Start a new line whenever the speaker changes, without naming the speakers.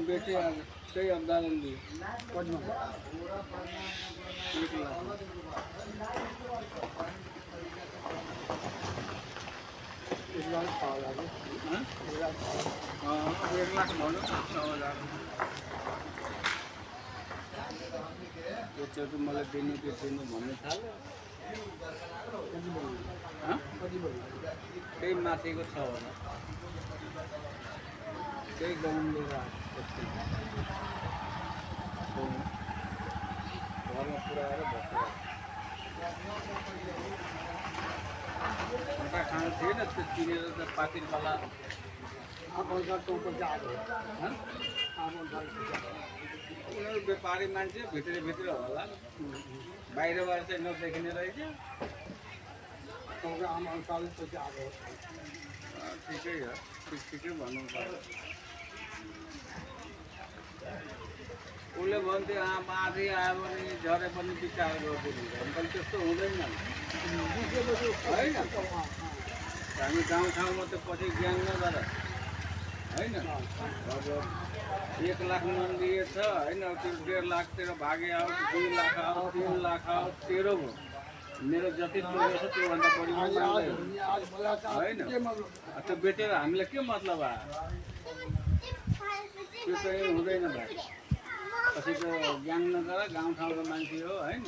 बेटे कई अब्दालन दी एक लाख भनौँ 6,000 त्यो चाहिँ मलाई दिनु त्यो दिनु भन्ने थाल्यो त्यही माथिको छ होला त्यही गाउँ लिएर घरमा पुऱ्याएर बसेर अन्त खानु थिएन त्यो किनेर त पाकिटवाला उनीहरू व्यापारी मान्छे भित्र होला बाहिरबाट चाहिँ नदेखिने रहेछ ठिकै हो ठिकै भन्नु पर्यो उसले भन्थ्यो माथि आयो भने झरे पनि विचार गरिदिनु अङ्कल त्यस्तो हुँदैन होइन हामी गाउँठाउँमा त पछि ज्ञान नगर होइन अब 1 लाख मन दिएछ होइन त्यो 1.5 लाख तेरो भागे आओ 2 लाख आओ 3 लाख आओ तेरो भयो मेरो जति पुगेछ त्योभन्दा बढी होइन त्यो बेचेर हामीलाई के मतलब आयो त्यो चाहिँ हुँदैन भाइ पछि त ज्ञान नगर गाउँठाउँको मान्छे हो होइन